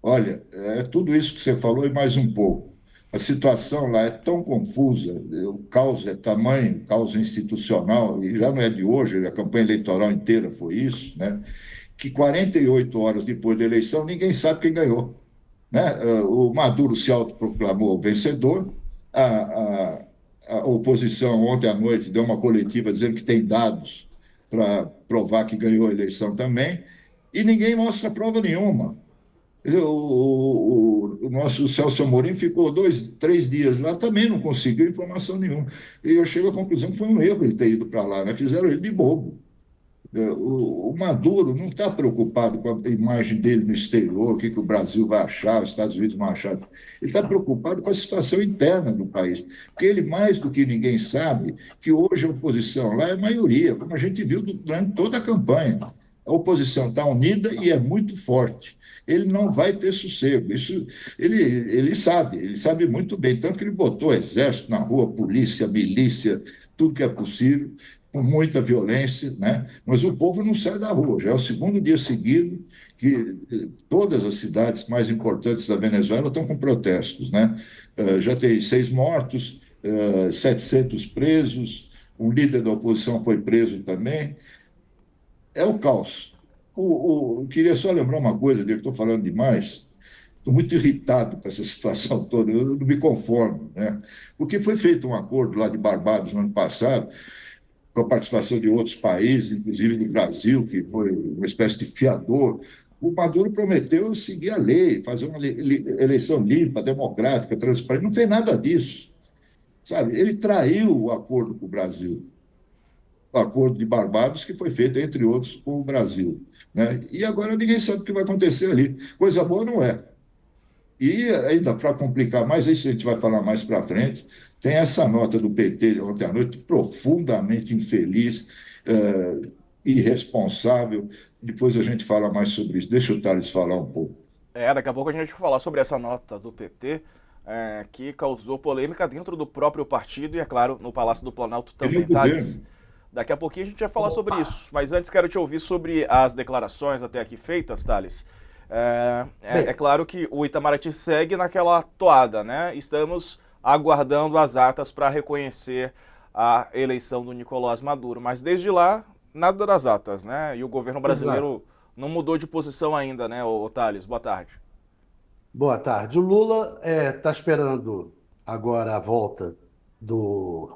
Olha, é tudo isso que você falou e mais um pouco. A situação lá é tão confusa, o caos é tamanho, o caos institucional, e já não é de hoje, a campanha eleitoral inteira foi isso, né? Que 48 horas depois da eleição ninguém sabe quem ganhou, né? O Maduro se autoproclamou vencedor, a, a, a oposição ontem à noite deu uma coletiva dizendo que tem dados para provar que ganhou a eleição também, e ninguém mostra prova nenhuma. Quer dizer, o nosso Celso Amorim ficou 3 dias lá, também não conseguiu informação nenhuma. E eu chego à conclusão que foi um erro ele ter ido para lá, né? Fizeram ele de bobo. O Maduro não está preocupado com a imagem dele no exterior, o que, que o Brasil vai achar, os Estados Unidos vão achar. Ele está preocupado com a situação interna do país. Porque ele, mais do que ninguém, sabe que hoje a oposição lá é maioria, como a gente viu durante toda a campanha. A oposição está unida e é muito forte. Ele não vai ter sossego. Isso ele sabe muito bem. Tanto que ele botou exército na rua, polícia, milícia, tudo que é possível, com muita violência, né? Mas o povo não sai da rua. Já é o segundo dia seguido que todas as cidades mais importantes da Venezuela estão com protestos, né? Já tem 6 mortos, 700 presos, um líder da oposição foi preso também. É o caos. Eu queria só lembrar uma coisa, que estou falando demais. Estou muito irritado com essa situação toda, eu não me conformo, né? Porque foi feito um acordo lá de Barbados no ano passado, com a participação de outros países, inclusive do Brasil, que foi uma espécie de fiador. O Maduro prometeu seguir a lei, fazer uma eleição limpa, democrática, transparente. Não fez nada disso, sabe? Ele traiu o acordo com o Brasil, o acordo de Barbados, que foi feito, entre outros, com o Brasil. Né? E agora ninguém sabe o que vai acontecer ali. Coisa boa não é. E ainda para complicar mais, isso a gente vai falar mais para frente, tem essa nota do PT ontem à noite, profundamente infeliz, irresponsável. Depois a gente fala mais sobre isso. Deixa o Thales falar um pouco. Daqui a pouco a gente vai falar sobre essa nota do PT, que causou polêmica dentro do próprio partido e, é claro, no Palácio do Planalto Ele é o também, Thales. governo. Daqui a pouquinho a gente vai falar sobre isso. Mas antes quero te ouvir sobre as declarações até aqui feitas, Thales. É Bem, claro que o Itamaraty segue naquela toada, né? Estamos aguardando as atas para reconhecer a eleição do Nicolás Maduro. Mas desde lá, nada das atas, né? E o governo exato. brasileiro não mudou de posição ainda, né, ô Thales? Boa tarde. Boa tarde. O Lula está esperando agora a volta do,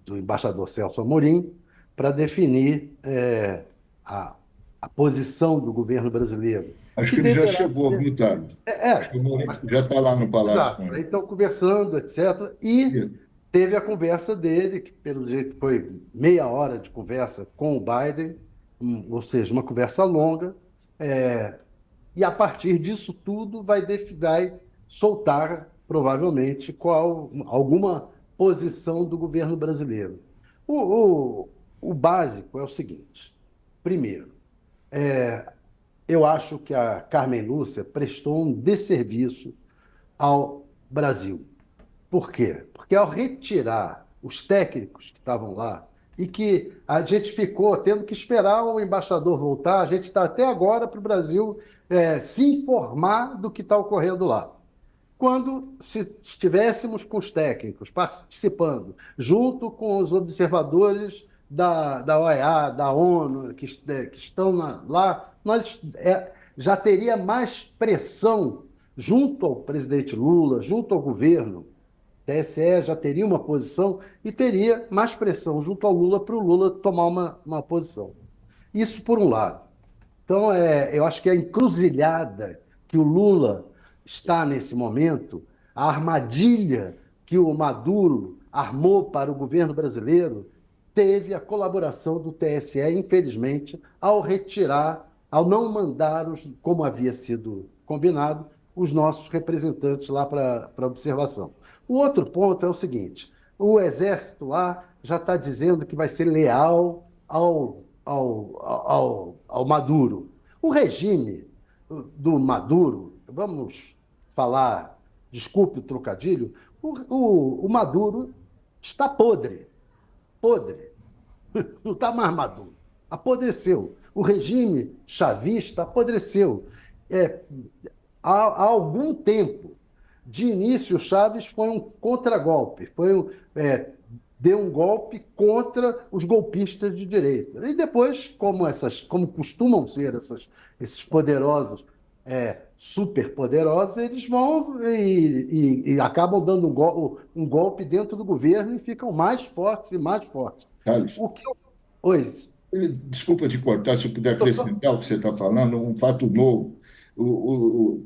do embaixador Celso Amorim para definir a posição do governo brasileiro, Acho que que ele já deverá chegou, ser. viu, Thales? Acho que o Mas, Moro já está lá no palácio com exato. Aí ele. estão conversando, etc. E teve a conversa dele, que pelo jeito foi meia hora de conversa com o Biden, ou seja, uma conversa longa. é, E a partir disso tudo vai soltar, provavelmente, alguma posição do governo brasileiro. O básico é o seguinte: primeiro, eu acho que a Carmen Lúcia prestou um desserviço ao Brasil. Por quê? Porque ao retirar os técnicos que estavam lá e que a gente ficou tendo que esperar o embaixador voltar, a gente está até agora para o Brasil se informar do que está ocorrendo lá. Quando se estivéssemos com os técnicos participando, junto com os observadores da OEA, da ONU, que estão lá, nós já teria mais pressão junto ao presidente Lula, junto ao governo. TSE já teria uma posição e teria mais pressão junto ao Lula para o Lula tomar uma posição. Isso por um lado. Então, eu acho que a encruzilhada que o Lula está nesse momento, a armadilha que o Maduro armou para o governo brasileiro, teve a colaboração do TSE, infelizmente, ao não mandar, como havia sido combinado, os nossos representantes lá para observação. O outro ponto é o seguinte: o Exército lá já está dizendo que vai ser leal ao Maduro. O regime do Maduro, vamos falar, desculpe o trocadilho, o Maduro está podre, podre, não está mais maduro, apodreceu. O regime chavista apodreceu. É, há algum tempo. De início, o Chaves foi um contragolpe, deu um golpe contra os golpistas de direita. E depois, como costumam ser esses poderosos, superpoderosos, eles vão e acabam dando um golpe dentro do governo e ficam mais fortes e mais fortes. Thales, O que eu... Oi, desculpa te cortar, se eu puder eu só- acrescentar o que você está falando, um fato novo.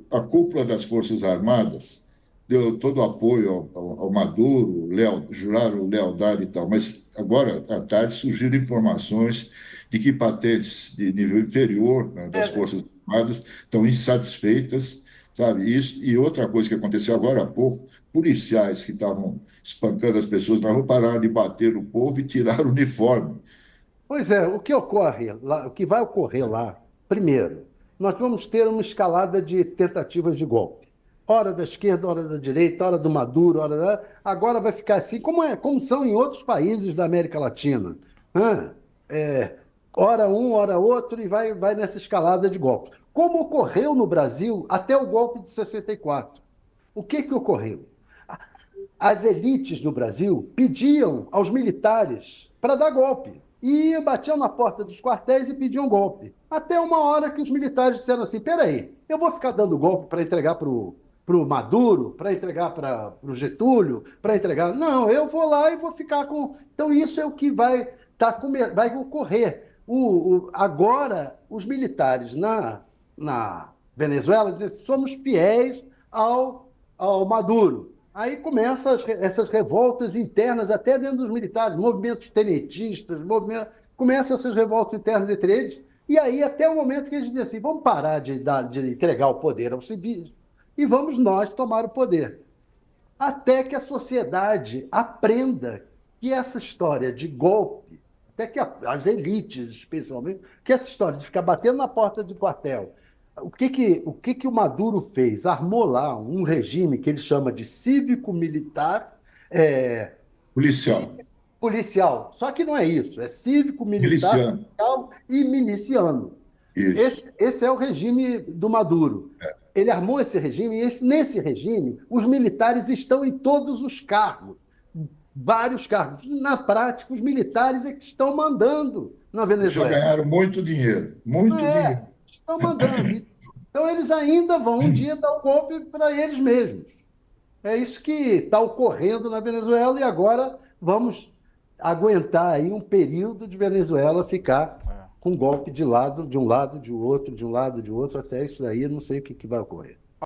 A cúpula das Forças Armadas deu todo o apoio ao Maduro, juraram lealdade e tal, mas agora, à tarde, surgiram informações de que patentes de nível inferior, né, das é, Forças Armadas estão insatisfeitas, sabe? Isso, e outra coisa que aconteceu agora há pouco, policiais que estavam espancando as pessoas na rua pararam de bater no povo e tiraram o uniforme. Pois é, o que ocorre lá, o que vai ocorrer lá, primeiro, nós vamos ter uma escalada de tentativas de golpe. Hora da esquerda, hora da direita, hora do Maduro, agora vai ficar assim, como são em outros países da América Latina. Hã? É, hora um, hora outro, e vai nessa escalada de golpe. Como ocorreu no Brasil até o golpe de 64. O que ocorreu? As elites do Brasil pediam aos militares para dar golpe. E batiam na porta dos quartéis e pediam golpe. Até uma hora que os militares disseram assim: peraí, eu vou ficar dando golpe para entregar para o Maduro, para entregar para o Getúlio, para entregar. Não, eu vou lá e vou ficar com. Então, isso é o que vai ocorrer. Agora, os militares na Venezuela dizem: somos fiéis ao Maduro. Aí começam essas revoltas internas, até dentro dos militares, movimentos tenetistas, começam essas revoltas internas entre eles, e aí até o momento que eles dizem assim: vamos parar de entregar o poder aos civis e vamos nós tomar o poder. Até que a sociedade aprenda que essa história de golpe, até que as elites, especialmente, que essa história de ficar batendo na porta do quartel. O que que o Maduro fez? Armou lá um regime que ele chama de cívico-militar, é, e Policial, policial. Só que não é isso, é cívico-militar, miliciano, policial e miliciano. isso. Esse é o regime do Maduro. Ele armou esse regime, e nesse regime, os militares estão em todos os cargos, vários cargos. Na prática, os militares é que estão mandando na Já Venezuela. ganharam muito dinheiro, Não muito dinheiro. estão mandando. Então, eles ainda vão um dia dar o golpe para eles mesmos. É isso que está ocorrendo na Venezuela, e agora vamos aguentar aí um período de Venezuela ficar É. com golpe de um lado, de outro, de um lado, de outro, até isso daí, eu não sei o que vai ocorrer.